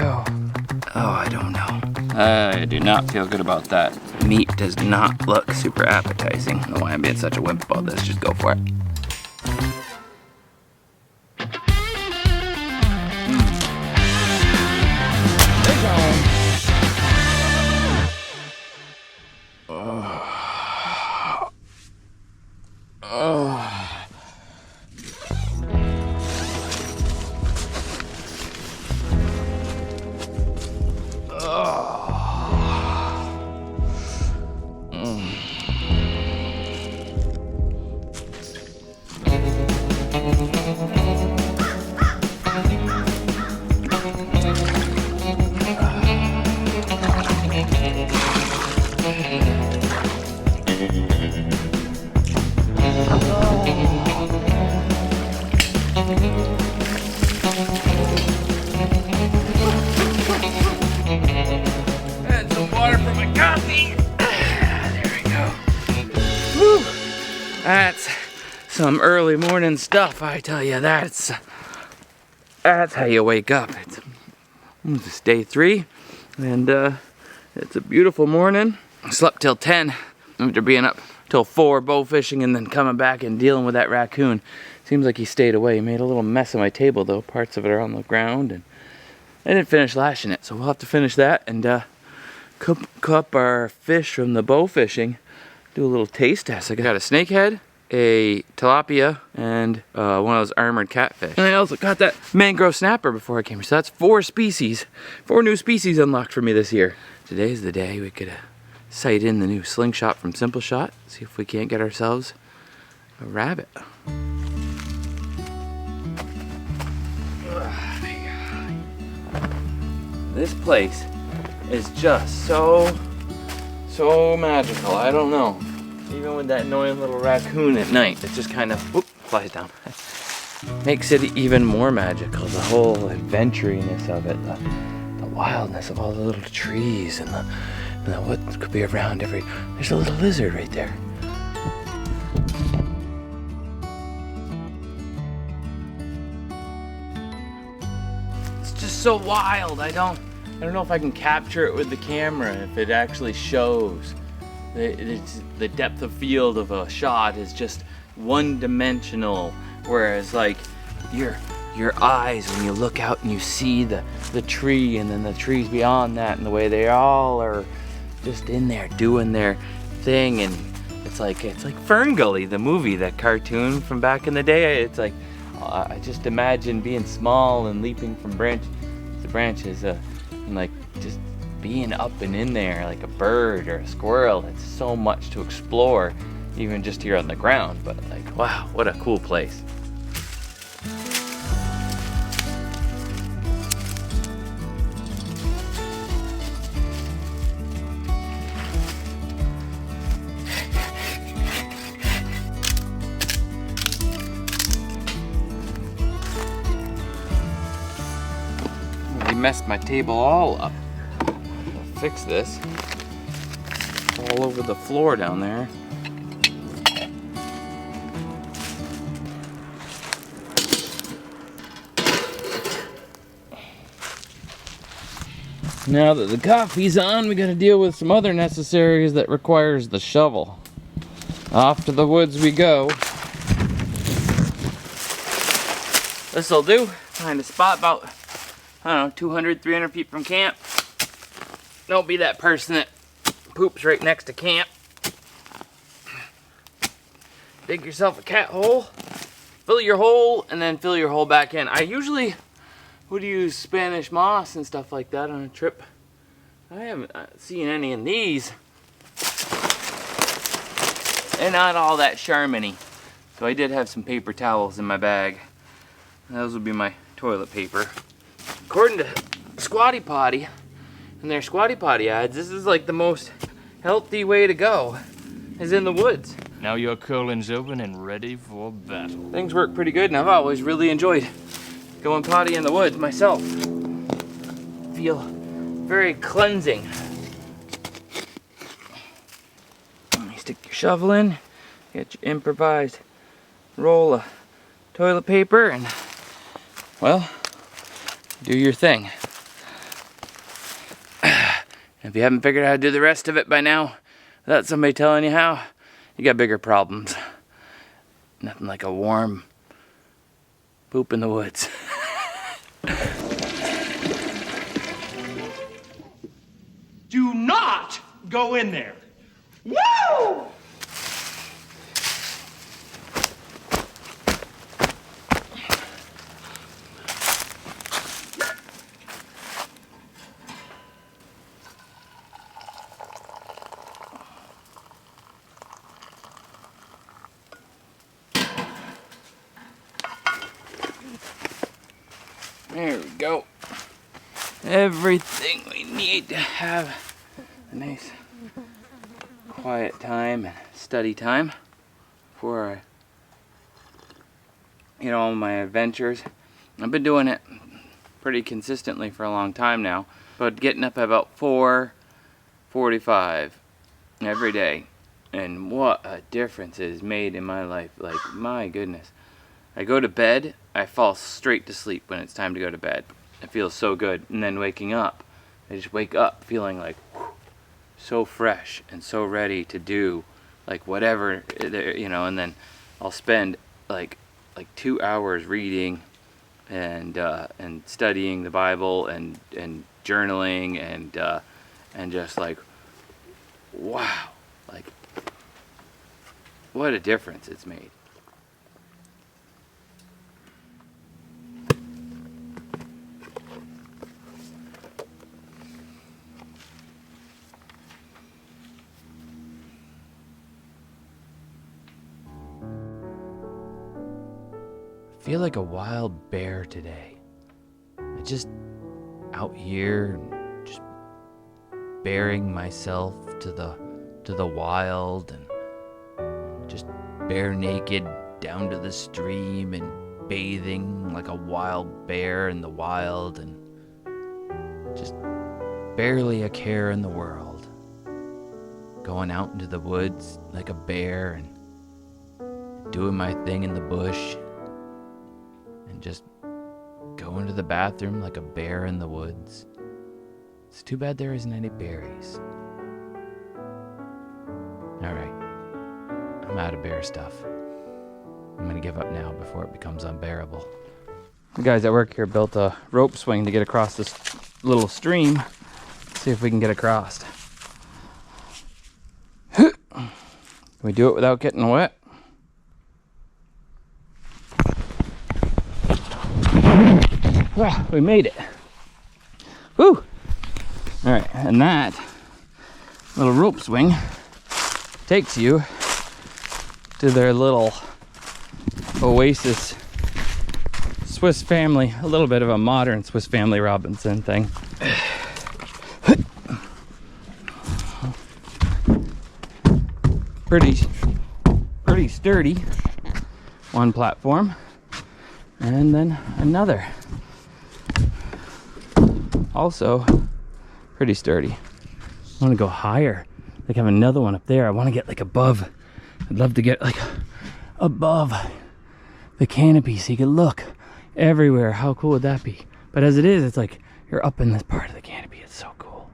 go. Oh, I don't know. I do not feel good about that. Meat does not look super appetizing. I don't know why I'm being such a wimp about this. Just go for it. That's some early morning stuff, I tell you. That's how you wake up. It's day 3, and it's a beautiful morning. I slept till 10 after being up till 4 bow fishing and then coming back and dealing with that raccoon. Seems like he stayed away. He made a little mess of my table though. Parts of it are on the ground, and I didn't finish lashing it, so we'll have to finish that and cook up our fish from the bow fishing. Do a little taste test. I got a snakehead, a tilapia, and one of those armored catfish. And I also got that mangrove snapper before I came here. So that's 4 new species unlocked for me this year. Today's the day we could sight in the new Slingshot from Simpleshot. See if we can't get ourselves a rabbit. This place is just so magical. I don't know. Even with that annoying little raccoon at night, it just kind of flies down. Makes it even more magical. The whole adventuriness of it, the wildness of all the little trees and what could be around every. There's a little lizard right there. It's just so wild. I don't know if I can capture it with the camera, if it actually shows. The depth of field of a shot is just one-dimensional, whereas like your eyes, when you look out and you see the tree and then the trees beyond that and the way they all are just in there doing their thing, and it's like Fern Gully, the movie, that cartoon from back in the day. It's like I just imagine being small and leaping from branch to branches and like just being up and in there like a bird or a squirrel. It's so much to explore, even just here on the ground. But like, wow, what a cool place. He messed my table all up. Fix this. All over the floor down there. Now that the coffee's on, we gotta deal with some other necessaries that requires the shovel. Off to the woods we go. This'll do. Find a spot about, I don't know, 200, 300 feet from camp. Don't be that person that poops right next to camp. Dig yourself a cat hole, fill your hole, and then fill your hole back in. I usually would use Spanish moss and stuff like that on a trip. I haven't seen any in these. They're not all that Charmin-y. So I did have some paper towels in my bag. Those would be my toilet paper. According to Squatty Potty, and their Squatty Potty ads, this is like the most healthy way to go, is in the woods. Now your colon's open and ready for battle. Things work pretty good, and I've always really enjoyed going potty in the woods myself. Feel very cleansing. You stick your shovel in, get your improvised roll of toilet paper, and well, do your thing. If you haven't figured out how to do the rest of it by now, without somebody telling you how, you got bigger problems. Nothing like a warm poop in the woods. Do not go in there. Woo! There we go. Everything we need to have a nice quiet time and study time for all my adventures. I've been doing it pretty consistently for a long time now, but getting up at about 4:45 every day, and what a difference it has made in my life. Like, my goodness. I go to bed, I fall straight to sleep when it's time to go to bed. It feels so good. And then waking up, I just wake up feeling like so fresh and so ready to do like whatever, and then I'll spend like 2 hours reading and studying the Bible and journaling and just like, wow, like what a difference it's made. I feel like a wild bear today. I just out here, just bearing myself to the wild, and just bare naked down to the stream and bathing like a wild bear in the wild, and just barely a care in the world. Going out into the woods like a bear and doing my thing in the bush. Just going to the bathroom like a bear in the woods. It's too bad there isn't any berries. Alright, I'm out of bear stuff. I'm gonna give up now before it becomes unbearable. The guys at work here built a rope swing to get across this little stream. Let's see if we can get across. Can we do it without getting wet? Well, we made it. Woo! Alright, and that little rope swing takes you to their little oasis Swiss Family, a little bit of a modern Swiss Family Robinson thing. Pretty sturdy. One platform, and then another. Also pretty sturdy. I want to go higher. Like, I have another one up there. I want to get like above. I'd love to get like above the canopy so you can look everywhere. How cool would that be? But as it is, it's like you're up in this part of the canopy. It's so cool.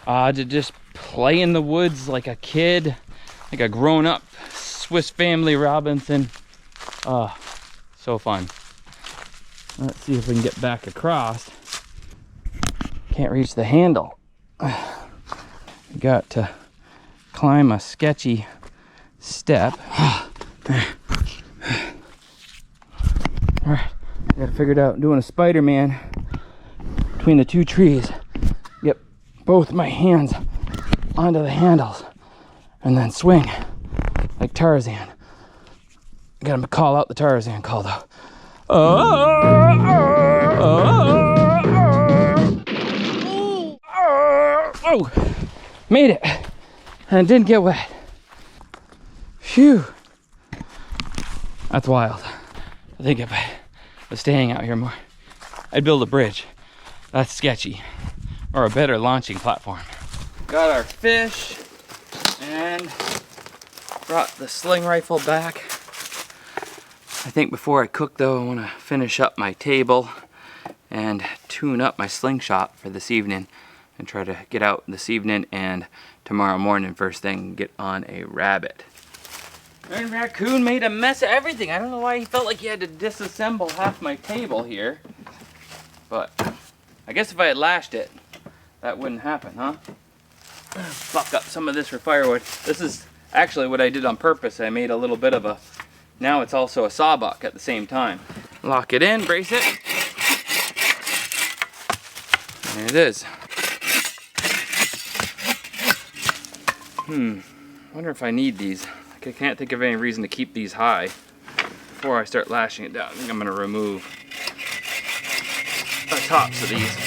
To just play in the woods like a kid, like a grown-up Swiss Family Robinson. So fun. Let's see if we can get back across. Can't reach the handle. Got to climb a sketchy step. Alright, got to figure it out. Doing a Spider-Man between the two trees. Get both my hands onto the handles and then swing like Tarzan. I gotta call out the Tarzan call though. Oh, made it, and didn't get wet. Phew, that's wild. I think if I was staying out here more, I'd build a bridge. That's sketchy, or a better launching platform. Got our fish, and brought the sling rifle back. I think before I cook though, I want to finish up my table and tune up my slingshot for this evening and try to get out this evening and tomorrow morning first thing get on a rabbit. And Raccoon made a mess of everything. I don't know why he felt like he had to disassemble half my table here. But I guess if I had lashed it, that wouldn't happen, huh? Buck up some of this for firewood. This is actually what I did on purpose. I made a little bit of a, now it's also a sawbuck at the same time. Lock it in, brace it. There it is. Wonder if I need these. I can't think of any reason to keep these high before I start lashing it down. I think I'm gonna remove the tops of these.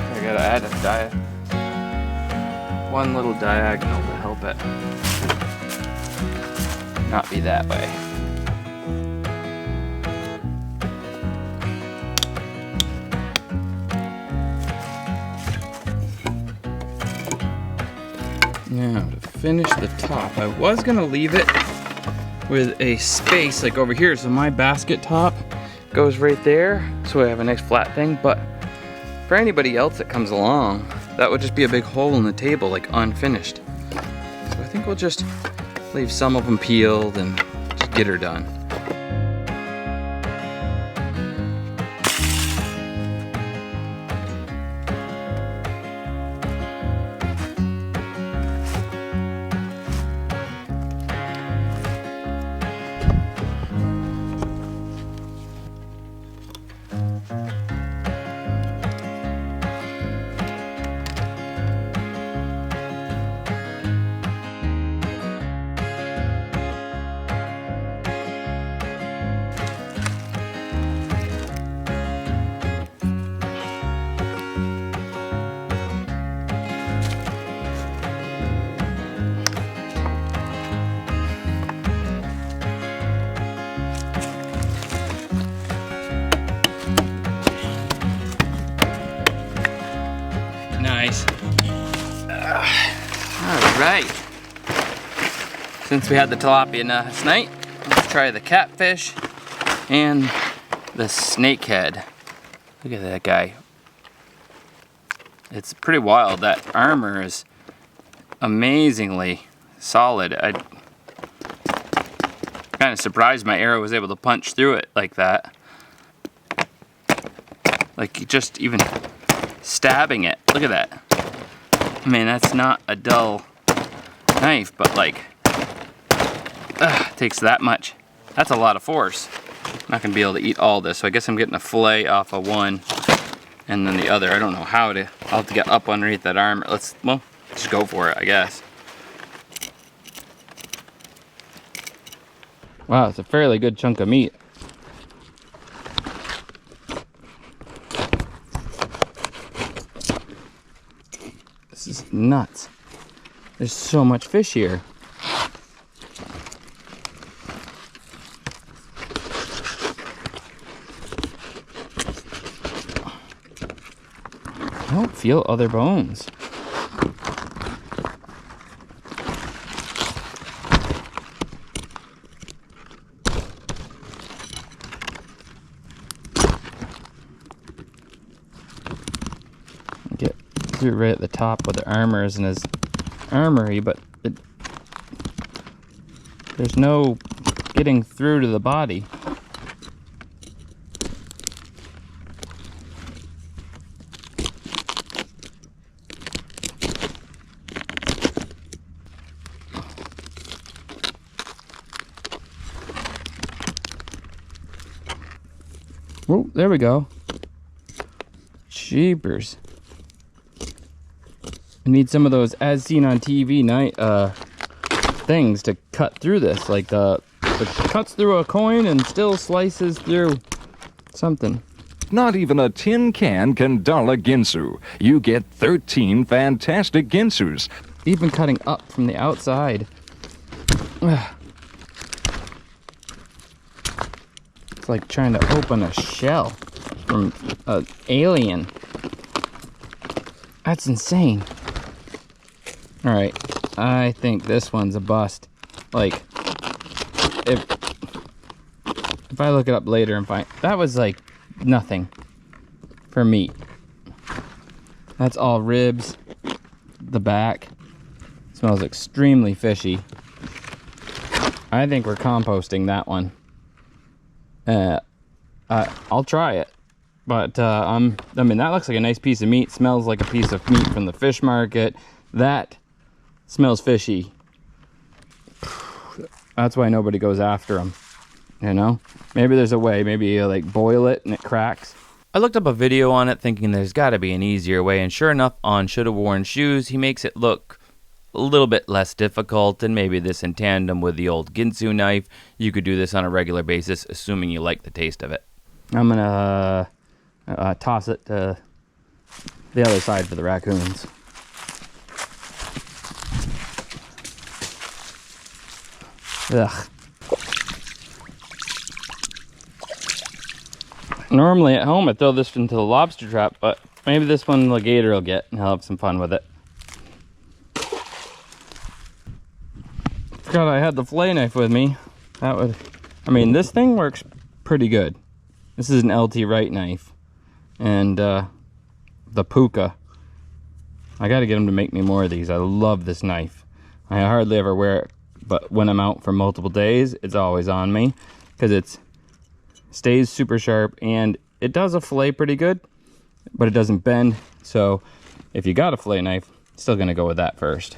I gotta add a one little diagonal to help it not be that way. Now to finish the top, I was gonna leave it with a space like over here, so my basket top goes right there, so I have a nice flat thing, but for anybody else that comes along, that would just be a big hole in the table, like unfinished. So I think we'll just leave some of them peeled and just get her done. Nice. All right. Since we had the tilapia last night, let's try the catfish and the snakehead. Look at that guy. It's pretty wild. That armor is amazingly solid. I kind of surprised my arrow was able to punch through it like that. Like just even stabbing it. Look at that. I mean, that's not a dull knife, but like, it takes that much. That's a lot of force. I'm not gonna be able to eat all this, so I guess I'm getting a fillet off of one and then the other. I don't know how to, I'll have to get up underneath that armor. Well, just go for it, I guess. Wow, it's a fairly good chunk of meat. This is nuts. There's so much fish here. I don't feel other bones. Get through right at the top where the armor is in his armory, but there's no getting through to the body. Oh, there we go. Jeepers. I need some of those as seen on TV night things to cut through this, like the cuts through a coin and still slices through something. Not even a tin can dull a ginsu. You get 13 fantastic ginsus. Even cutting up from the outside. It's like trying to open a shell from an alien. That's insane. All right, I think this one's a bust. Like, if I look it up later and find, that was like nothing for meat. That's all ribs, the back. Smells extremely fishy. I think we're composting that one. I'll try it. But I mean, that looks like a nice piece of meat. Smells like a piece of meat from the fish market. That smells fishy. That's why nobody goes after them. You know? Maybe there's a way. Maybe you like boil it and it cracks. I looked up a video on it thinking there's got to be an easier way, and sure enough, on Shoulda Worn Shoes, he makes it look a little bit less difficult, and maybe this in tandem with the old Ginsu knife, you could do this on a regular basis, assuming you like the taste of it. I'm gonna toss it to the other side for the raccoons. Ugh. Normally at home I throw this into the lobster trap, but maybe this one the gator will get and he'll have some fun with it. Forgot I had the fillet knife with me. That would, I mean, this thing works pretty good. This is an LT Wright knife. And the Puka. I gotta get him to make me more of these. I love this knife. I hardly ever wear it, but when I'm out for multiple days, it's always on me. Because it stays super sharp and it does a fillet pretty good, but it doesn't bend. So if you got a fillet knife, still gonna go with that first.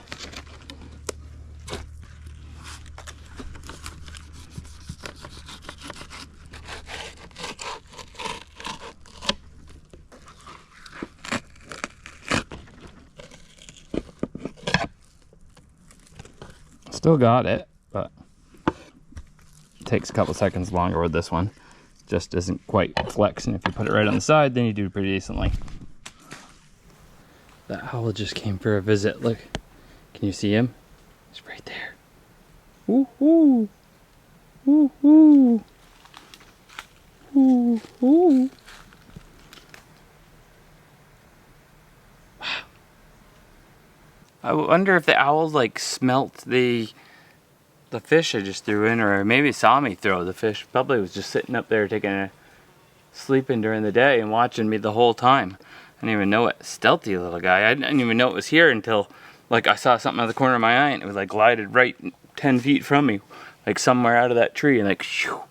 Still got it, but it takes a couple seconds longer with this one. Just isn't quite flexing. If you put it right on the side, then you do pretty decently. That owl just came for a visit. Look, can you see him? He's right there. Woo hoo, woo hoo, woo hoo. Wow. I wonder if the owls like smelt the fish I just threw in, or maybe saw me throw the fish. Probably was just sitting up there sleeping during the day and watching me the whole time. I didn't even know it. Stealthy little guy. I didn't even know it was here until like I saw something out of the corner of my eye and it was like glided right 10 feet from me, like somewhere out of that tree, and like shoo,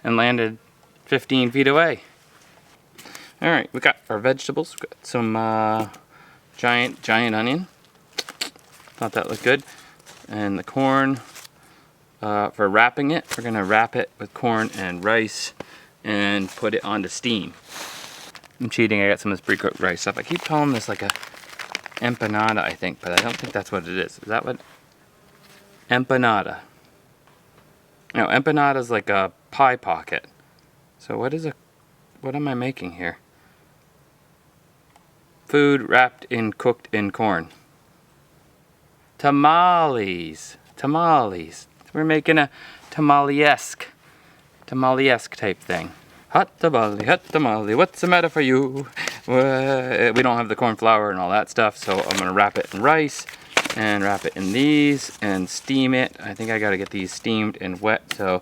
and landed 15 feet away. All right, we got our vegetables. We got some giant onion. Thought that looked good. And the corn. For wrapping it, we're gonna wrap it with corn and rice and put it onto steam. I'm cheating, I got some of this pre-cooked rice stuff. I keep calling this like a empanada, I think, but I don't think that's what it is. Is that what? Empanada. No, empanada is like a pie pocket. So what am I making here? Food wrapped in cooked in corn. Tamales. Tamales. We're making a tamale-esque type thing. Hot tamale, what's the matter for you? We don't have the corn flour and all that stuff, so I'm gonna wrap it in rice and wrap it in these and steam it. I think I gotta get these steamed and wet, so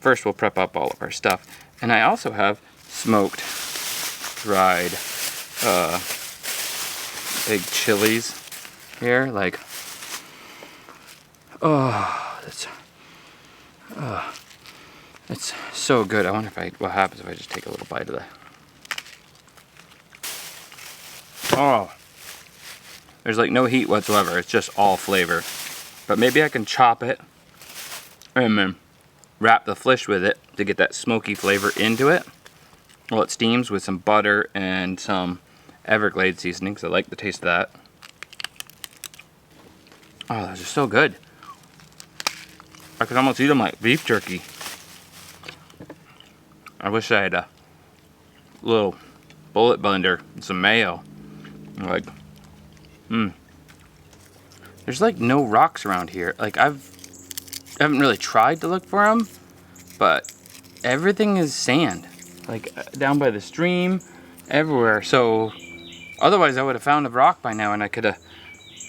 first we'll prep up all of our stuff. And I also have smoked, dried, big chilies here, like, it's so good. I wonder what happens if I just take a little bite of that. Oh, there's like no heat whatsoever. It's just all flavor. But maybe I can chop it and then wrap the fish with it to get that smoky flavor into it while it steams with some butter and some Everglades seasoning, because I like the taste of that. Oh, those are so good. I could almost eat them like beef jerky. I wish I had a little bullet blender and some mayo. Like, There's like no rocks around here. Like I haven't really tried to look for them, but everything is sand. Like down by the stream, everywhere. So otherwise I would have found a rock by now and I could have,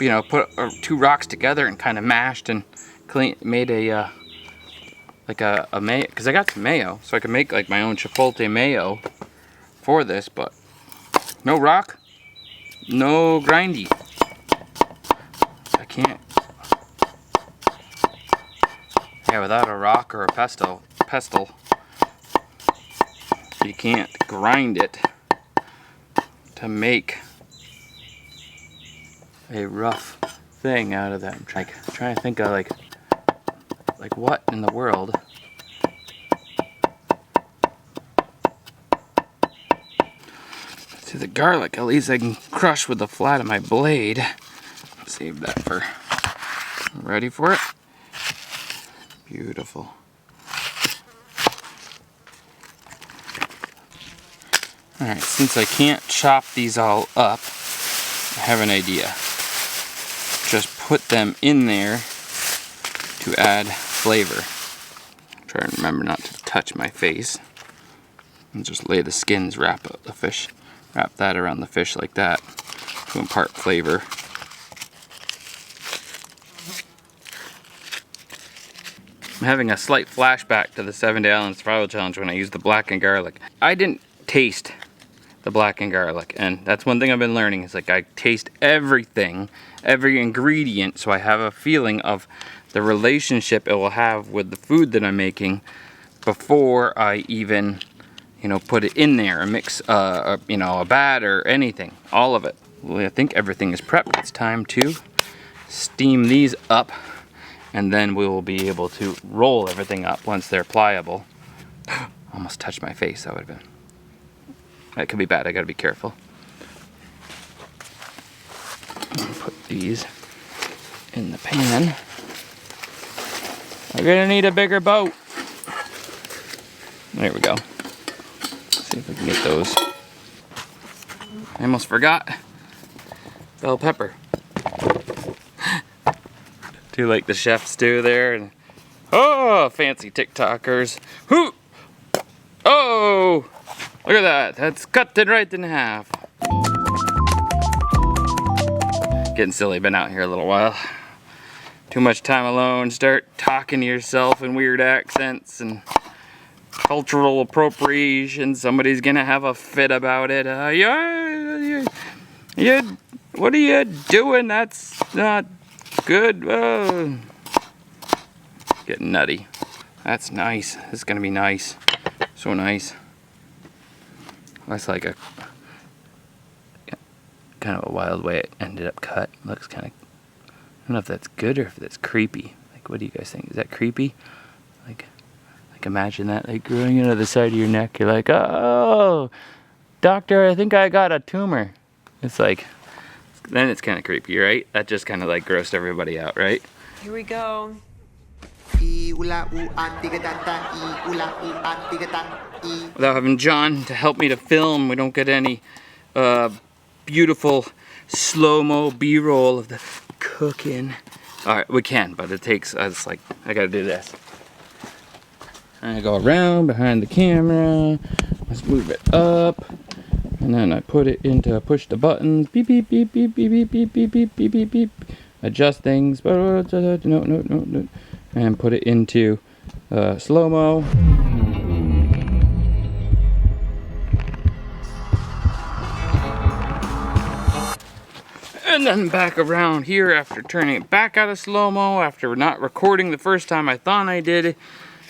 you know, put 2 rocks together and kind of mashed and made a like a mayo, because I got some mayo, so I could make like my own chipotle mayo for this, but no rock, no grindy. I can't. Yeah, without a rock or a pestle, you can't grind it to make a rough thing out of that. I'm trying to think of like what in the world. See, the garlic, at least I can crush with the flat of my blade. Save that for, ready for it? Beautiful. Alright, since I can't chop these all up, I have an idea. Just put them in there to add flavor. Try and remember not to touch my face. And just lay the skins, wrap that around the fish like that to impart flavor. I'm having a slight flashback to the 7-Day Island Survival Challenge when I used the blackened garlic. I didn't taste the blackened garlic, and that's one thing I've been learning. Is like I taste everything, every ingredient, so I have a feeling of the relationship it will have with the food that I'm making before I even, you know, put it in there and mix, you know, a batter or anything, all of it. Well, I think everything is prepped. It's time to steam these up, and then we will be able to roll everything up once they're pliable. Almost touched my face. That would have been. That could be bad. I gotta be careful. Put these in the pan. We're gonna need a bigger boat. There we go. Let's see if we can get those. I almost forgot. Bell pepper. Do like the chefs do there. And oh, fancy TikTokers. Hoo! Oh! Look at that. That's cut it right in half. Getting silly. Been out here a little while. Too much time alone. Start talking to yourself in weird accents and cultural appropriation. Somebody's gonna have a fit about it. What are you doing? That's not good. Getting nutty. That's nice. This is gonna be nice. So nice. That's like a kind of a wild way it ended up cut. Looks kind of. I don't know if that's good or if that's creepy. Like, what do you guys think? Is that creepy? Like imagine that, like growing into the side of your neck. You're like, oh, doctor, I think I got a tumor. It's like, then it's kind of creepy, right? That just kind of like grossed everybody out, right? Here we go. Without having John to help me to film, we don't get any beautiful slow-mo B-roll of the cooking. Alright, we can, but it takes us like, I gotta do this. I go around behind the camera, let's move it up, and then I put it into push the buttons, beep beep beep beep beep beep beep beep beep beep beep beep, adjust things, no, and put it into slow-mo. And then back around here after turning it back out of slow-mo after not recording the first time I thought I did.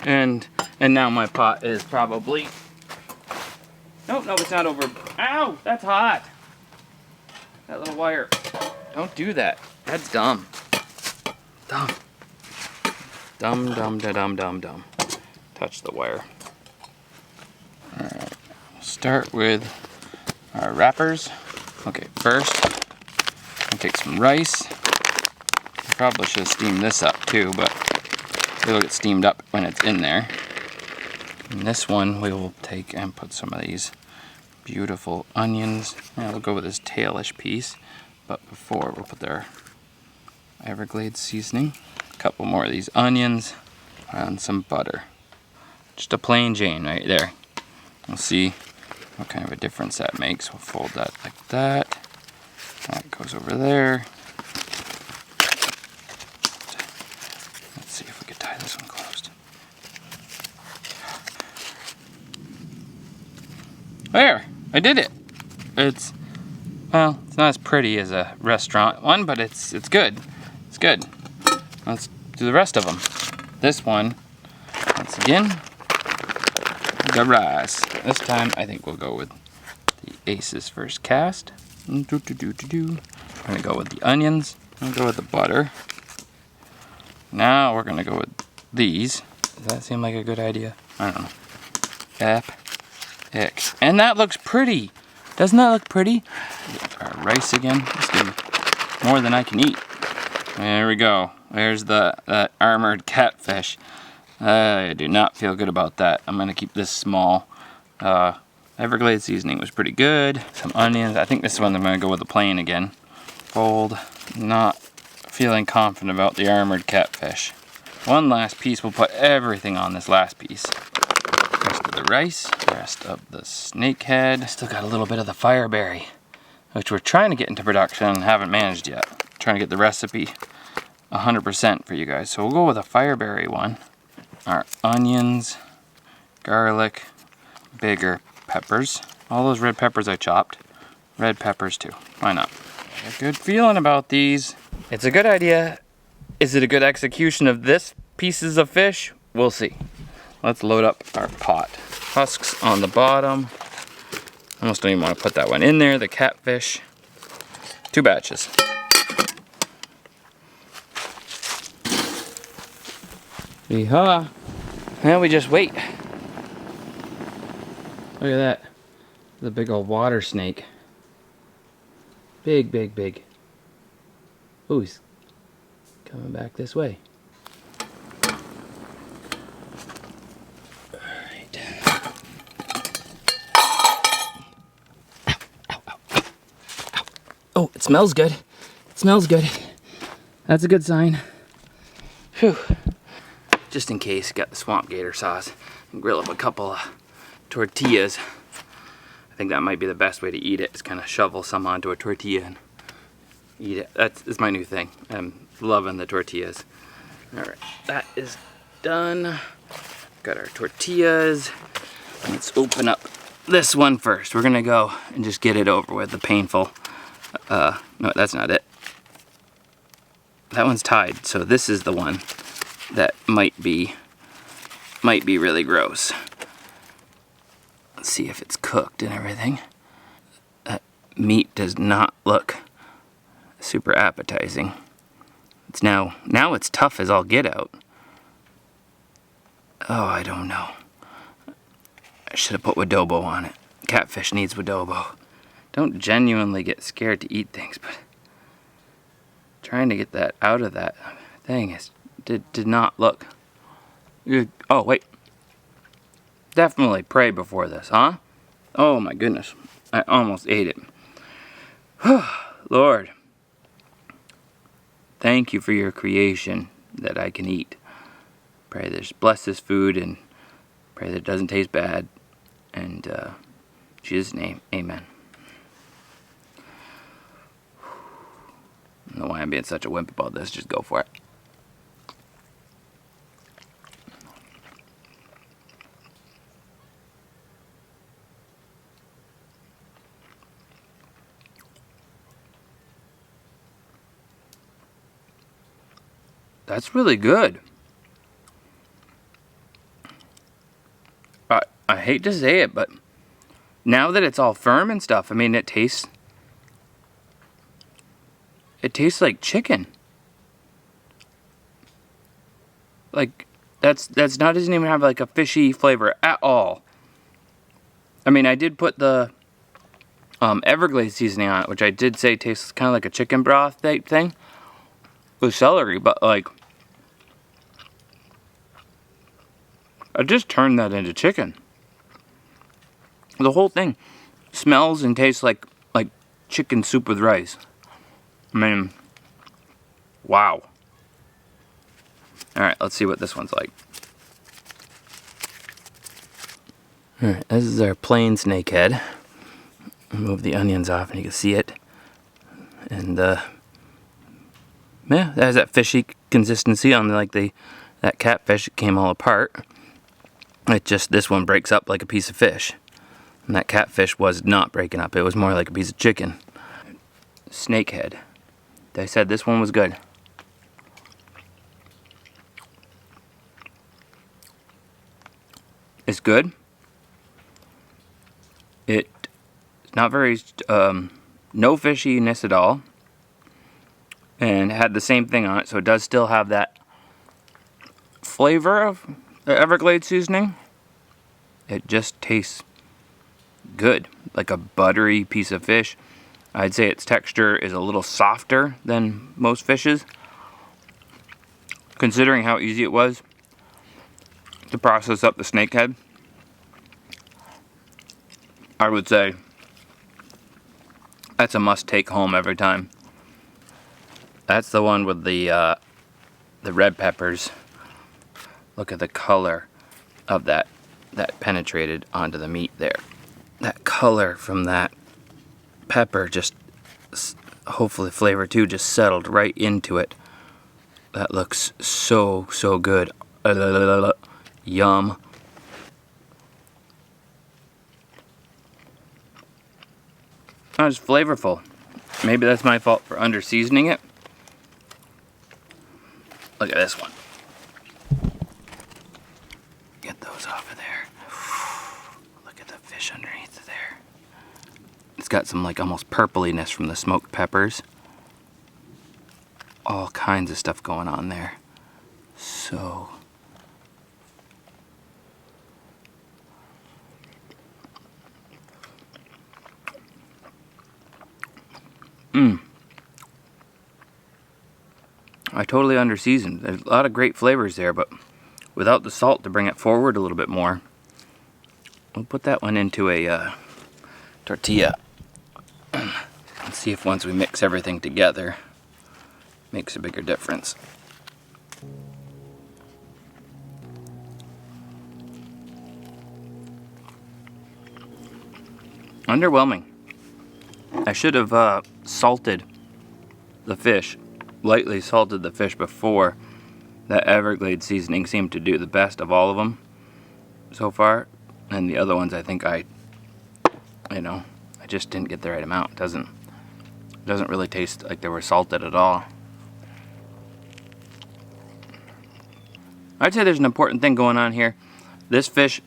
And now my pot is probably... No, it's not over. Ow, that's hot. That little wire. Don't do that. That's dumb. Dumb. Dumb. Touch the wire. Alright, we'll start with our wrappers. Okay, first, I'll take some rice. I probably should have steamed this up too, but it'll get steamed up when it's in there. And this one we will take and put some of these beautiful onions. Yeah, we'll go with this tailish piece, but before we'll put our Everglades seasoning. A couple more of these onions and some butter. Just a plain Jane right there. We'll see what kind of a difference that makes. We'll fold that like that. That goes over there. Let's see if we can tie this one closed. There! I did it! It's, well, it's not as pretty as a restaurant one, but it's good. It's good. Let's do the rest of them. This one, once again, garage. This time I think we'll go with the Ace's first cast. We're gonna go with the onions. We'll go with the butter. Now we're gonna go with these. Does that seem like a good idea? I don't know. X. And that looks pretty. Doesn't that look pretty? Our rice again. This is gonna be more than I can eat. There we go. There's the armored catfish. I do not feel good about that. I'm gonna keep this small. Everglades seasoning was pretty good. Some onions. I think this one I'm gonna go with the plain again. Fold. Not feeling confident about the armored catfish. One last piece. We'll put everything on this last piece. Rest of the rice. Rest of the snakehead. Still got a little bit of the fireberry, which we're trying to get into production and haven't managed yet. Trying to get the recipe 100% for you guys. So we'll go with a fireberry one. Our onions, garlic, bigger peppers. All those red peppers I chopped. Red peppers too. Why not? A good feeling about these. It's a good idea. Is it a good execution of this pieces of fish? We'll see. Let's load up our pot. Husks on the bottom. Almost don't even want to put that one in there. The catfish. 2 batches. Yeehaw. Now we just wait. Look at that. The big old water snake. Big, big, big. Ooh, he's coming back this way. Alright. Oh, it smells good. It smells good. That's a good sign. Phew. Just in case, got the swamp gator sauce. Grill up a couple of tortillas. I think that might be the best way to eat it, is kind of shovel some onto a tortilla and eat it. That's my new thing. I'm loving the tortillas. Alright, that is done. Got our tortillas. Let's open up this one first. We're gonna go and just get it over with, the painful. No, that's not it. That one's tied, so this is the one that might be really gross. Let's see if it's cooked and everything. That meat does not look super appetizing. It's now it's tough as all get out. Oh, I don't know. I should have put Wadobo on it. Catfish needs Wadobo. Don't genuinely get scared to eat things, but trying to get that out of that thing did not look. Oh, wait. Definitely pray before this, huh? Oh my goodness. I almost ate it. Lord, thank you for your creation that I can eat. Pray that bless this food and pray that it doesn't taste bad. And in Jesus' name, amen. I don't know why I'm being such a wimp about this. Just go for it. That's really good. I hate to say it, but now that it's all firm and stuff, I mean, it tastes like chicken. Like that's not, doesn't even have like a fishy flavor at all. I mean, I did put the Everglades seasoning on it, which I did say tastes kind of like a chicken broth type thing with celery, but like I just turned that into chicken. The whole thing smells and tastes like chicken soup with rice. I mean, wow. Alright, let's see what this one's like. Alright, this is our plain snakehead. Move the onions off and you can see it. And yeah, it has that fishy consistency on like that catfish. It came all apart. It just, this one breaks up like a piece of fish. And that catfish was not breaking up. It was more like a piece of chicken. Snakehead. They said this one was good. It's good. It's not very, no fishiness at all. And it had the same thing on it, so it does still have that flavor of the Everglades seasoning. It just tastes good, like a buttery piece of fish. I'd say its texture is a little softer than most fishes. Considering how easy it was to process up the snakehead, I would say that's a must take home every time. That's the one with the red peppers. Look at the color of that penetrated onto the meat there. That color from that pepper just, hopefully flavor too, just settled right into it. That looks so good. Yum. Not as flavorful. Maybe that's my fault for under seasoning it. Look at this one. Get those off of there. Look at the fish underneath there. It's got some like almost purpliness from the smoked peppers. All kinds of stuff going on there. So I totally under-seasoned. There's a lot of great flavors there, but without the salt to bring it forward a little bit more, we'll put that one into a tortilla and see if once we mix everything together, makes a bigger difference. Underwhelming. I should have salted the fish, lightly salted the fish before. That Everglades seasoning seemed to do the best of all of them so far. And the other ones I think I just didn't get the right amount. It doesn't really taste like they were salted at all. I'd say there's an important thing going on here. This fish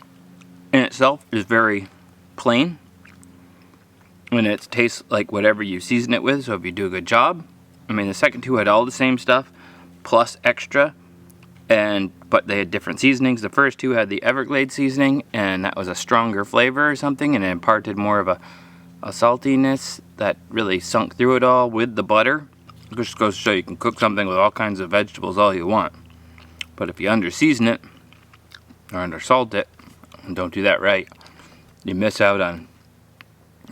in itself is very plain. And it tastes like whatever you season it with, so if you do a good job. I mean, the second two had all the same stuff, plus extra, but they had different seasonings. The first two had the Everglades seasoning, and that was a stronger flavor or something, and it imparted more of a saltiness that really sunk through it all with the butter. It just goes to show you can cook something with all kinds of vegetables all you want. But if you under-season it, or under-salt it, and don't do that right, you miss out on,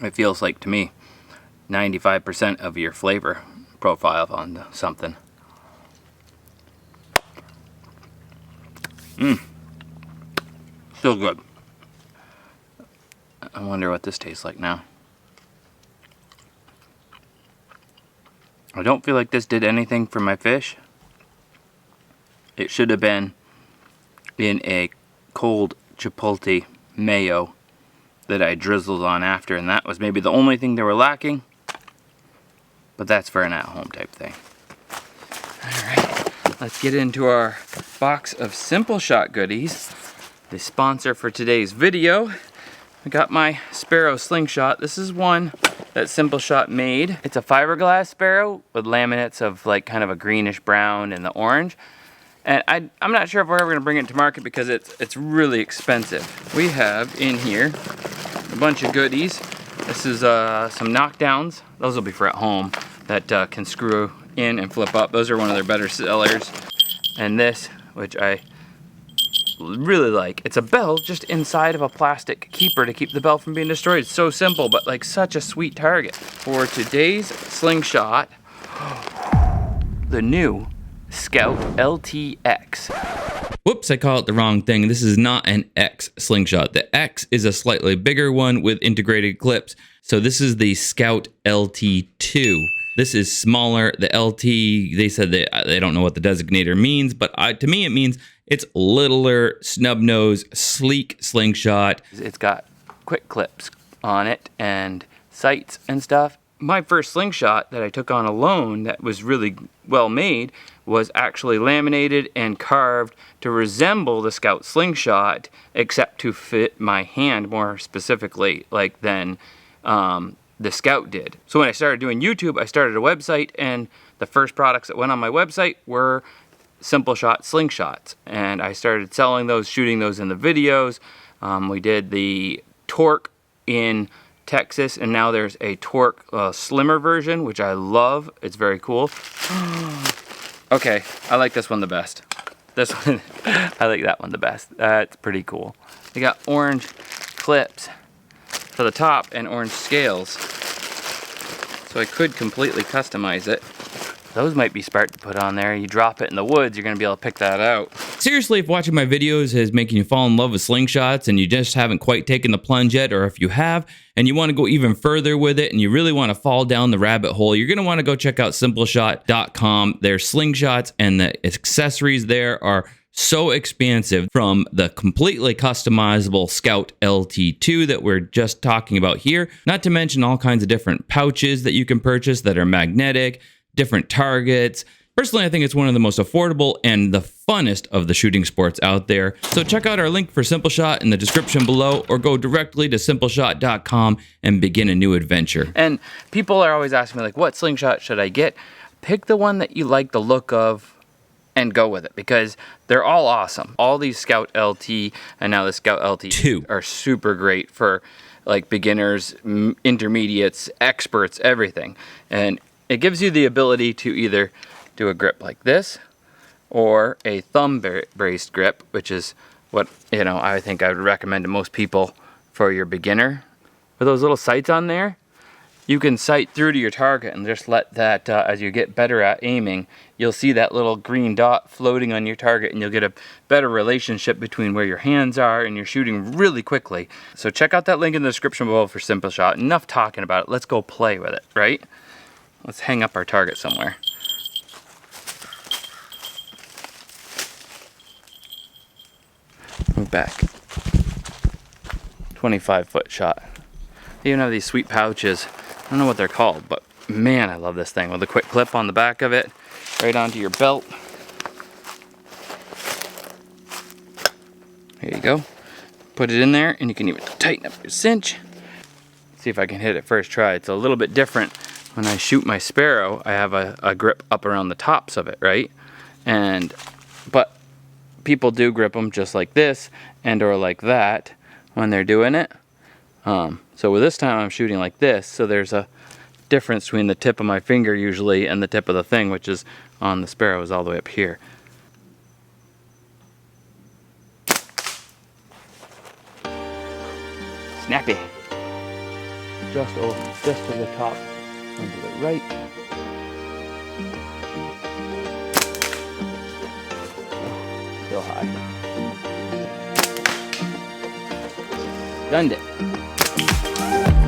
it feels like to me, 95% of your flavor profile on something. Still good. I wonder what this tastes like now. I don't feel like this did anything for my fish. It should have been in a cold chipotle mayo that I drizzled on after, and that was maybe the only thing they were lacking. But that's for an at-home type thing. Alright, let's get into our box of Simpleshot goodies. The sponsor for today's video. I got my Sparrow Slingshot. This is one that Simpleshot made. It's a fiberglass Sparrow with laminates of like kind of a greenish brown and the orange. And I'm not sure if we're ever going to bring it to market because it's really expensive. We have in here a bunch of goodies. This is some knockdowns. Those will be for at home that can screw in and flip up. Those are one of their better sellers. And this, which I really like, it's a bell just inside of a plastic keeper to keep the bell from being destroyed. It's so simple, but like such a sweet target. For today's Slingshot, the new Scout LTX. Whoops, I call it the wrong thing. This is not an X slingshot. The X is a slightly bigger one with integrated clips. So this is the Scout LT2. This is smaller. The LT, they said they don't know what the designator means, but to me it means it's littler, snub nose, sleek slingshot. It's got quick clips on it and sights and stuff. My first slingshot that I took on a loan that was really well made was actually laminated and carved to resemble the Scout slingshot, except to fit my hand more specifically than the Scout did. So when I started doing YouTube, I started a website, and the first products that went on my website were Simpleshot slingshots, and I started selling those, shooting those in the videos. We did the torque in Texas, and now there's a torque slimmer version, which I love. It's very cool. Okay, I like this one the best. This one, I like that one the best. That's pretty cool. They got orange clips for the top and orange scales, so I could completely customize it. Those might be smart to put on there. You drop it in the woods, you're gonna be able to pick that out. Seriously, if watching my videos is making you fall in love with slingshots and you just haven't quite taken the plunge yet, or if you have and you want to go even further with it and you really want to fall down the rabbit hole, you're gonna want to go check out Simpleshot.com. Their slingshots and the accessories there are so expansive, from the completely customizable Scout LT2 that we're just talking about here, not to mention all kinds of different pouches that you can purchase that are magnetic, different targets. Personally, I think it's one of the most affordable and the funnest of the shooting sports out there. So check out our link for Simpleshot in the description below, or go directly to Simpleshot.com and begin a new adventure. And people are always asking me, like, what slingshot should I get? Pick the one that you like the look of and go with it, because they're all awesome. All these Scout LT and now the Scout LT2 are super great for like beginners, intermediates, experts, everything. And it gives you the ability to either do a grip like this or a thumb braced grip, which is what, you know, I think I would recommend to most people for your beginner. With those little sights on there, you can sight through to your target and just let that, as you get better at aiming, you'll see that little green dot floating on your target, and you'll get a better relationship between where your hands are, and you're shooting really quickly. So check out that link in the description below for Simpleshot. Enough talking about it. Let's go play with it, right? Let's hang up our target somewhere. Move back. 25-foot shot. They even have these sweet pouches. I don't know what they're called, but man, I love this thing with a quick clip on the back of it, right onto your belt. There you go. Put it in there, and you can even tighten up your cinch. See if I can hit it first try. It's a little bit different. When I shoot my sparrow, I have a grip up around the tops of it, right? But people do grip them just like this and or like that when they're doing it. So with this time I'm shooting like this, so there's a difference between the tip of my finger usually and the tip of the thing, which is on the sparrow, is all the way up here. Snappy. Just to the top and to the right. Still high. Gunned it.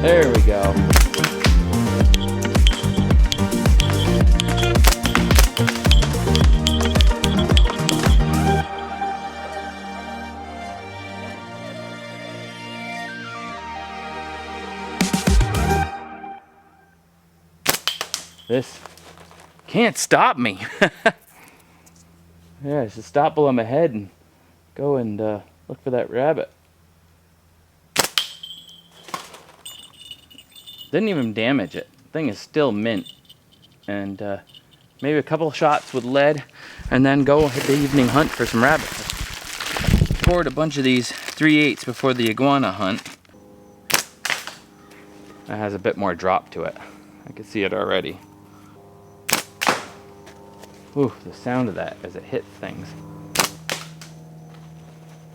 There we go. This can't stop me. Yeah, I should stop below my head and go and look for that rabbit. Didn't even damage it. Thing is still mint. And maybe a couple shots with lead, and then go hit the evening hunt for some rabbits. Poured a bunch of these 3/8 before the iguana hunt. It has a bit more drop to it. I can see it already. Ooh, the sound of that as it hits things.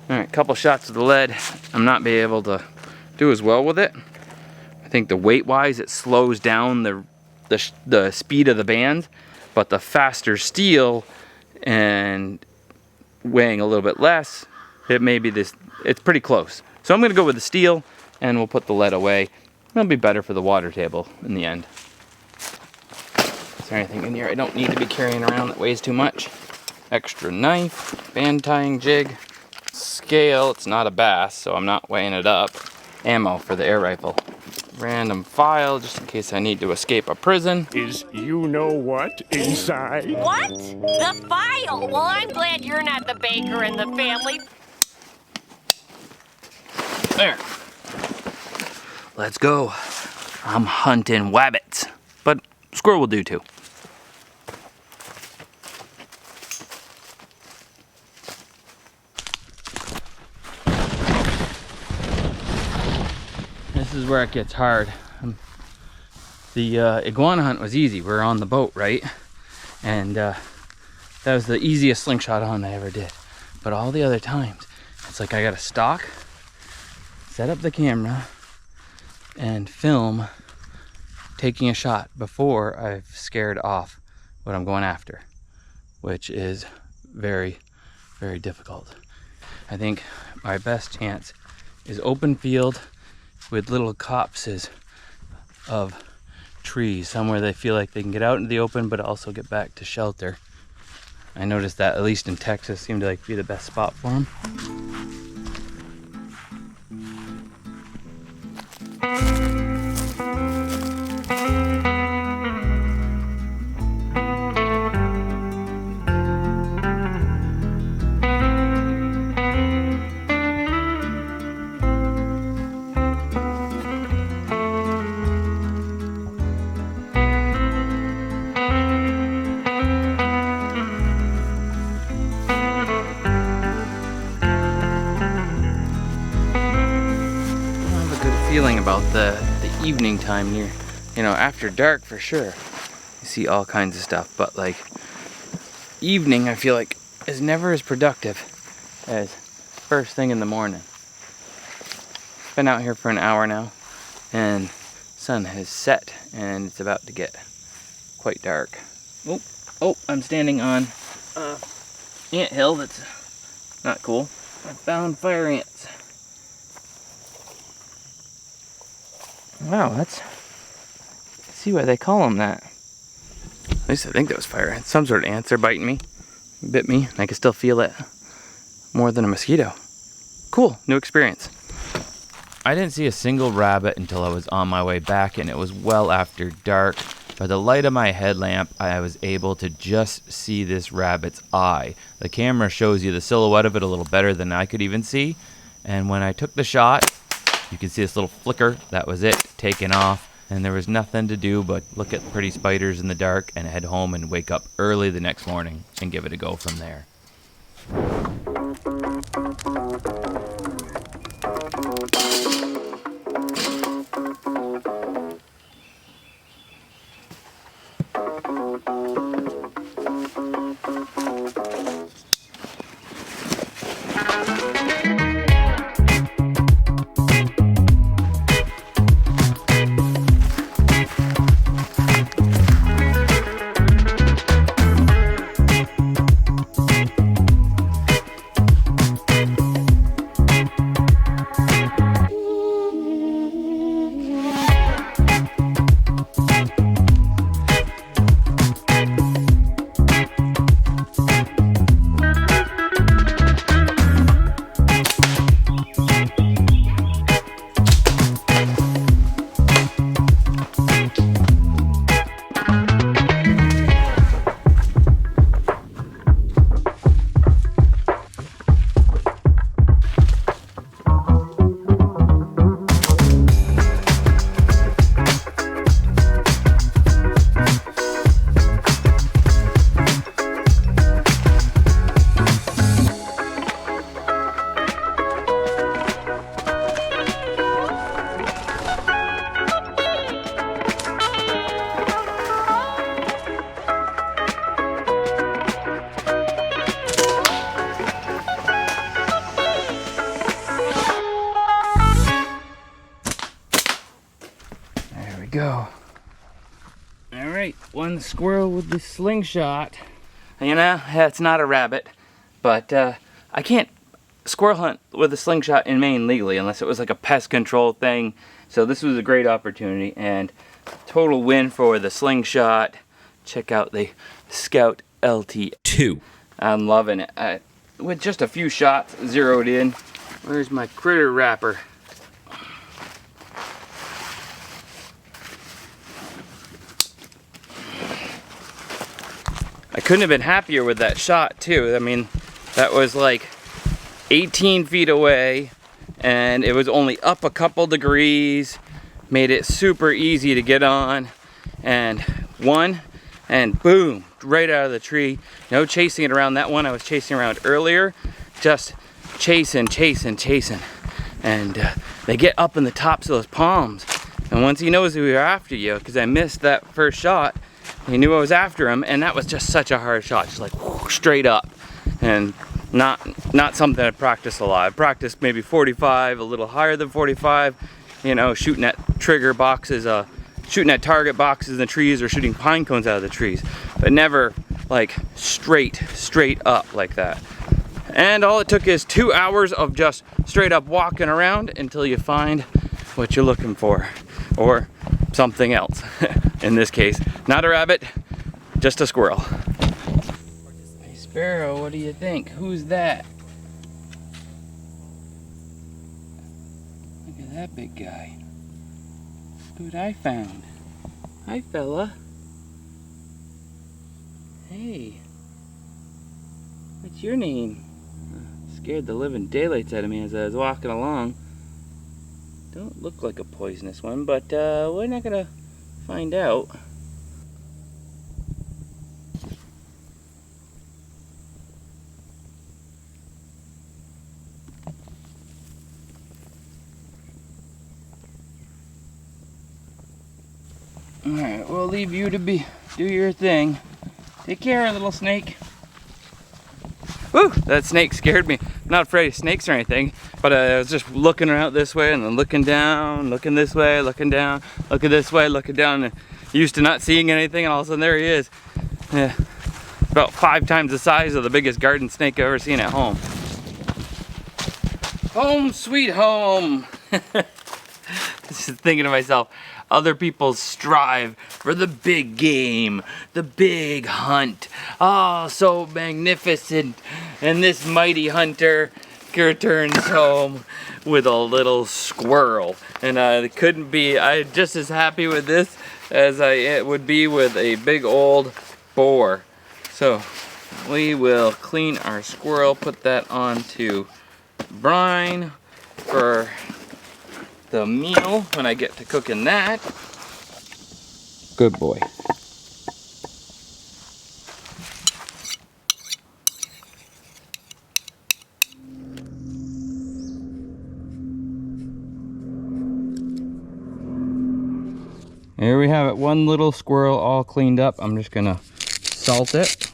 Alright, couple shots of the lead. I'm not be able to do as well with it. I think the weight-wise, it slows down the speed of the band, but the faster steel and weighing a little bit less, it may be this, it's pretty close. So I'm gonna go with the steel and we'll put the lead away. It'll be better for the water table in the end. Is there anything in here I don't need to be carrying around that weighs too much? Extra knife, band tying jig, scale, it's not a bass, so I'm not weighing it up. Ammo for the air rifle. Random file, just in case I need to escape a prison. Is you know what inside? What? The file? Well, I'm glad you're not the baker in the family. There. Let's go. I'm hunting wabbits, but squirrel will do too. This is where it gets hard. The iguana hunt was easy. We were on the boat, right? And that was the easiest slingshot hunt I ever did. But all the other times, it's like I gotta stalk, set up the camera, and film taking a shot before I've scared off what I'm going after, which is very, very difficult. I think my best chance is open field with little copses of trees, somewhere they feel like they can get out into the open but also get back to shelter. I noticed that, at least in Texas, seemed to like be the best spot for them. Feeling about the evening time near, you know, after dark for sure. You see all kinds of stuff, but like evening I feel like is never as productive as first thing in the morning. Been out here for an hour now and sun has set and it's about to get quite dark. Oh, I'm standing on ant hill that's not cool. I found fire ants. Wow, let's see why they call them that. At least I think that was fire ants. Some sort of ants are biting me. Bit me, and I can still feel it more than a mosquito. Cool, new experience. I didn't see a single rabbit until I was on my way back, and it was well after dark. By the light of my headlamp, I was able to just see this rabbit's eye. The camera shows you the silhouette of it a little better than I could even see. And when I took the shot, you can see this little flicker. That was it, taken off. And there was nothing to do but look at pretty spiders in the dark and head home and wake up early the next morning and give it a go from there. Go. All right, one squirrel with the slingshot. You know, it's not a rabbit, But I can't squirrel hunt with a slingshot in Maine legally unless it was like a pest control thing. So this was a great opportunity and total win for the slingshot. Check out the Scout LT2. I'm loving it. With just a few shots zeroed in. Where's my critter wrapper? I couldn't have been happier with that shot too. I mean, that was like 18 feet away and it was only up a couple degrees. Made it super easy to get on and one and boom, right out of the tree. No chasing it around. That one I was chasing around earlier. Just chasing. And they get up in the tops of those palms. And once he knows we were after you, because I missed that first shot, he knew I was after him, and that was just such a hard shot, just like whoosh, straight up. And not something I practiced a lot. I practiced maybe 45, a little higher than 45, you know, shooting at trigger boxes, shooting at target boxes in the trees or shooting pine cones out of the trees, but never like straight up like that. And all it took is 2 hours of just straight up walking around until you find what you're looking for, or something else. In this case, not a rabbit, just a squirrel. Hey Sparrow, what do you think? Who's that? Look at that big guy. Look what I found. Hi fella. Hey. What's your name? Scared the living daylights out of me as I was walking along. Don't look like a poisonous one, but we're not gonna find out. Alright, we'll leave you to do your thing. Take care, little snake. Whew, that snake scared me. I'm not afraid of snakes or anything, but I was just looking around this way and then looking down, looking this way, looking down, looking this way, looking down, and used to not seeing anything, and all of a sudden there he is. Yeah, about 5 times the size of the biggest garden snake I've ever seen at home. Home sweet home. Just thinking to myself, other people strive for the big game, the big hunt. Oh, so magnificent. And this mighty hunter returns home with a little squirrel. And I couldn't be just as happy with this as I would be with a big old boar. So we will clean our squirrel, put that onto brine for the meal when I get to cooking that. Good boy. Here we have it, one little squirrel all cleaned up. I'm just gonna salt it.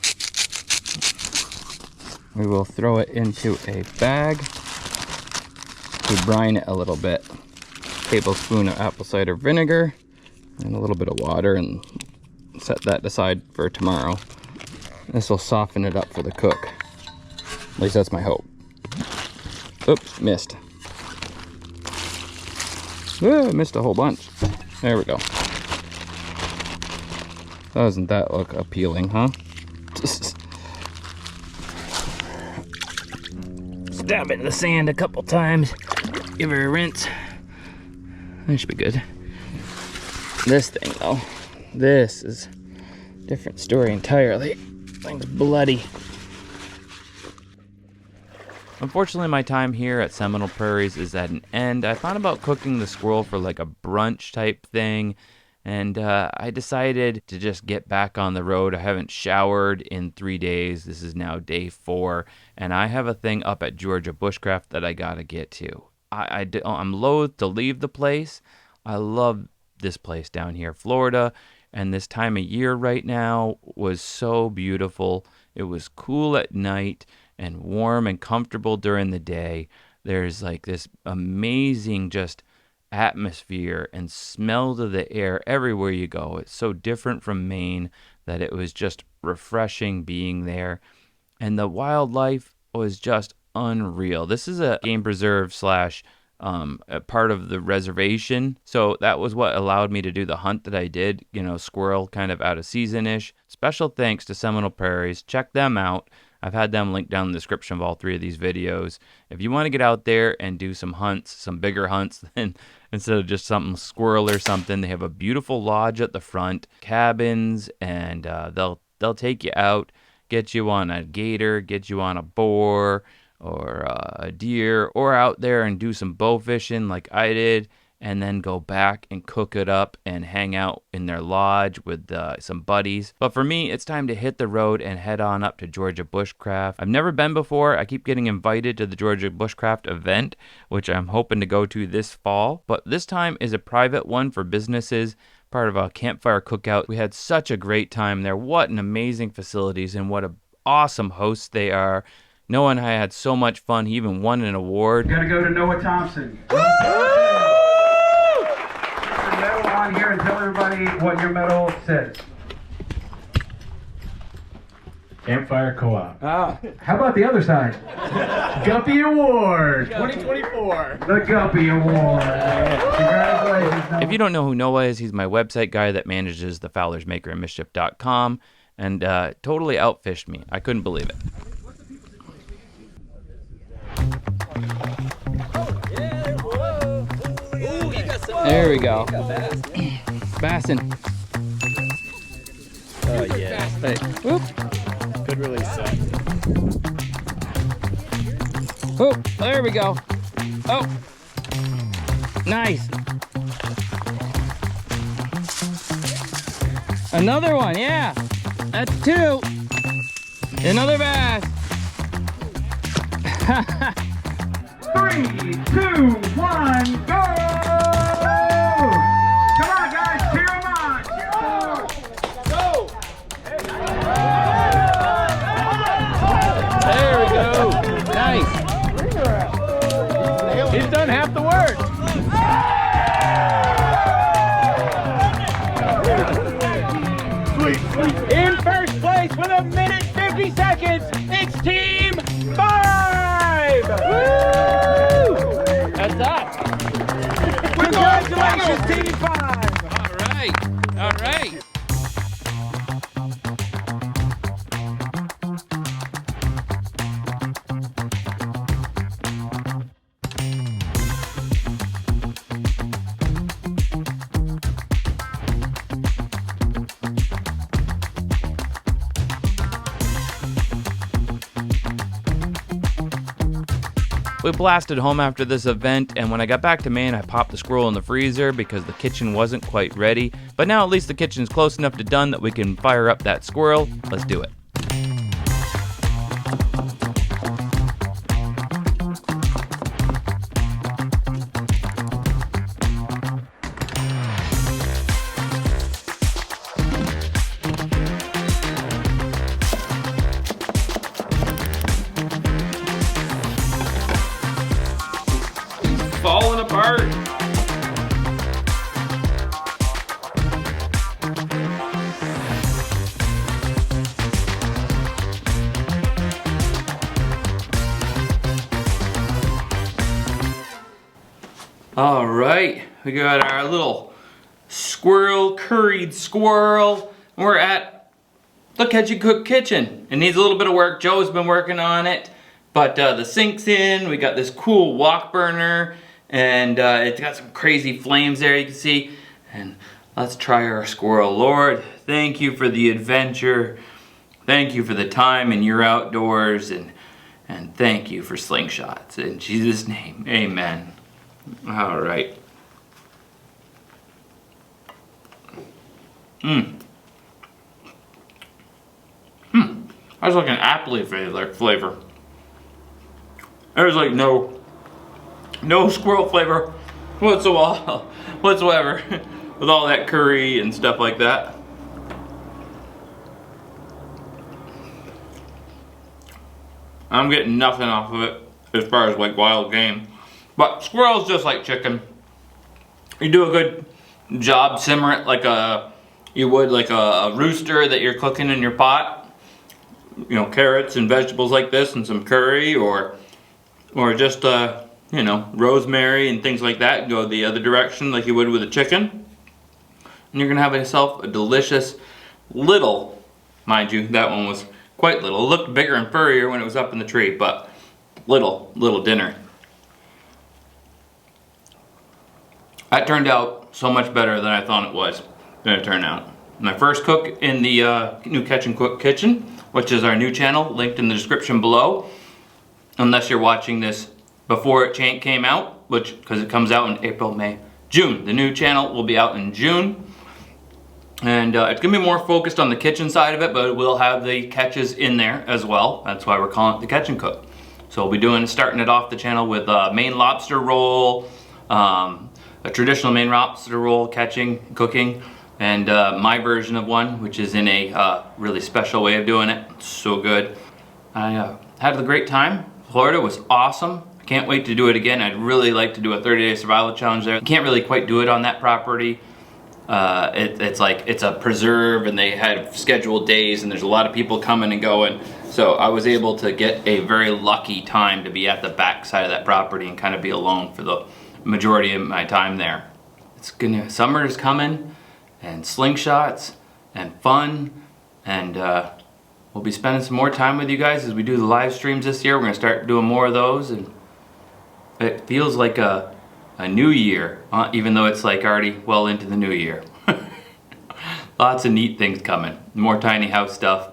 We will throw it into a bag to brine it a little bit. Tablespoon of apple cider vinegar and a little bit of water, and set that aside for tomorrow. This will soften it up for the cook. At least that's my hope. Oops, missed. Ooh, I missed a whole bunch. There we go. Doesn't that look appealing, huh? Stab it in the sand a couple times. Give her a rinse. That should be good. This thing though, this is a different story entirely. Thing's bloody. Unfortunately, my time here at Seminole Prairies is at an end. I thought about cooking the squirrel for like a brunch type thing, and I decided to just get back on the road. I haven't showered in 3 days. This is now day 4, and I have a thing up at Georgia Bushcraft that I gotta get to. I'm loath to leave the place. I love this place down here, Florida, and this time of year right now was so beautiful. It was cool at night and warm and comfortable during the day. There's like this amazing just atmosphere and smell to the air everywhere you go. It's so different from Maine that it was just refreshing being there. And the wildlife was just unreal. This is a game preserve slash a part of the reservation, so that was what allowed me to do the hunt that I did, you know, squirrel kind of out of season-ish. Special thanks to Seminole Prairies. Check them out. I've had them linked down in the description of all 3 of these videos. If you want to get out there and do some hunts, some bigger hunts than instead of just something squirrel or something, they have a beautiful lodge at the front, cabins, and they'll take you out, get you on a gator, get you on a boar or a deer, or out there and do some bow fishing like I did, and then go back and cook it up and hang out in their lodge with some buddies. But for me, it's time to hit the road and head on up to Georgia Bushcraft. I've never been before. I keep getting invited to the Georgia Bushcraft event, which I'm hoping to go to this fall. But this time is a private one for businesses, part of a campfire cookout. We had such a great time there. What an amazing facilities, and what an awesome hosts they are. Noah and I had so much fun. He even won an award. Gotta go to Noah Thompson. Woo! Medal on here and tell everybody what your medal says. Campfire Co-op. How about the other side? Guppy Award 2024. The Guppy Award. Congratulations. If you don't know who Noah is, he's my website guy that manages the Fowler's Makery and Mischief.com, and totally outfished me. I couldn't believe it. There we go. Bassin. Oh yeah. Hey. Whoop. Good release, son. Oh, there we go. Oh. Nice. Another one, yeah. That's 2. Another bass. 3, 2, 1, go! Come on, guys, cheer them on! Go! There we go. Nice. He's done half the work. In first place with 1:50, it's Team 5! Woo! That's us. Congratulations, Team 5! All right. All right. We blasted home after this event, and when I got back to Maine, I popped the squirrel in the freezer because the kitchen wasn't quite ready. But now at least the kitchen's close enough to done that we can fire up that squirrel. Let's do it. Falling apart. All right, we got our little squirrel, curried squirrel. We're at the Catch and Cook kitchen. It needs a little bit of work. Joe's been working on it, but the sink's in. We got this cool wok burner, and it's got some crazy flames there, you can see. And let's try our squirrel. Lord, thank you for the adventure. Thank you for the time in your outdoors, and thank you for Slingshots. In Jesus' name, amen. All right. That's like an appley flavor. There's like no squirrel flavor whatsoever with all that curry and stuff like that. I'm getting nothing off of it as far as like wild game. But squirrel's just like chicken. You do a good job simmer it like you would like a rooster that you're cooking in your pot. you know, carrots and vegetables like this and some curry, or just you know, rosemary and things like that, go the other direction like you would with a chicken. And you're gonna have yourself a delicious little, mind you, that one was quite little. It looked bigger and furrier when it was up in the tree, but little dinner. That turned out so much better than I thought it was gonna turn out. My first cook in the new Catch and Cook kitchen, which is our new channel, linked in the description below. Unless you're watching this before it came out, which, because it comes out in April, May, June. The new channel will be out in June. And it's gonna be more focused on the kitchen side of it, but we'll have the catches in there as well. That's why we're calling it the Catch and Cook. So we'll be starting it off the channel with a Maine lobster roll, a traditional Maine lobster roll, cooking, and my version of one, which is in a really special way of doing it. It's so good. I had a great time. Florida was awesome. I can't wait to do it again. I'd really like to do a 30-day survival challenge there. You can't really quite do it on that property. It's like, it's a preserve and they had scheduled days and there's a lot of people coming and going. So I was able to get a very lucky time to be at the back side of that property and kind of be alone for the majority of my time there. Summer is coming, and slingshots and fun, and we'll be spending some more time with you guys as we do the live streams this year. We're gonna start doing more of those, and it feels like a new year, even though it's like already well into the new year. Lots of neat things coming, more tiny house stuff.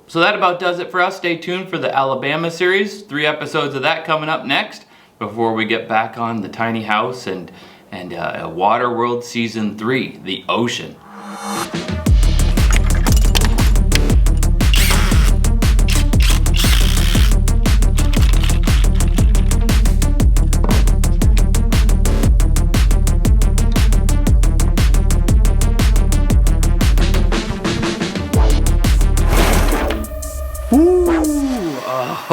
So that about does it for us. Stay tuned for the Alabama series. 3 episodes of that coming up next before we get back on the tiny house and Water World Season 3, the ocean.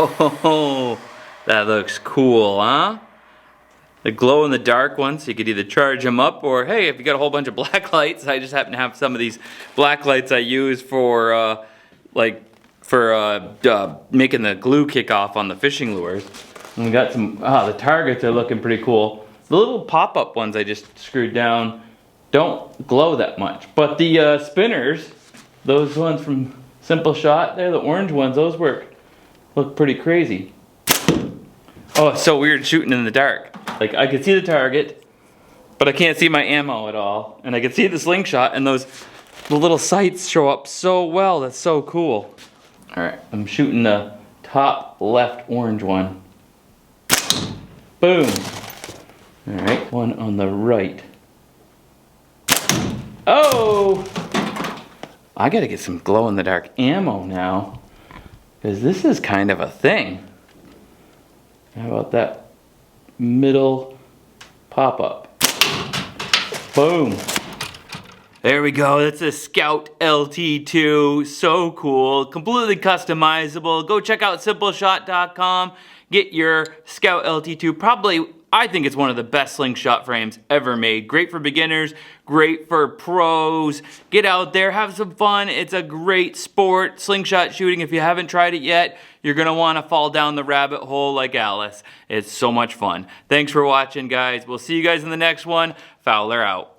Oh, that looks cool, huh? The glow in the dark ones, you could either charge them up, or hey, if you got a whole bunch of black lights, I just happen to have some of these black lights I use for making the glue kick off on the fishing lures. And we got some, the targets are looking pretty cool. The little pop-up ones I just screwed down don't glow that much, but the spinners, those ones from Simpleshot, they're the orange ones, those look pretty crazy. Oh, it's so weird shooting in the dark. Like, I can see the target, but I can't see my ammo at all. And I can see the slingshot, and the little sights show up so well. That's so cool. All right, I'm shooting the top left orange one. Boom. All right, one on the right. Oh! I gotta get some glow-in-the-dark ammo now, because this is kind of a thing. How about that middle pop-up? Boom. There we go, that's a Scout LT2, so cool, completely customizable. Go check out Simpleshot.com, get your Scout LT2, probably, I think it's one of the best slingshot frames ever made. Great for beginners, great for pros. Get out there, have some fun. It's a great sport, slingshot shooting. If you haven't tried it yet, you're gonna wanna fall down the rabbit hole like Alice. It's so much fun. Thanks for watching, guys. We'll see you guys in the next one. Fowler out.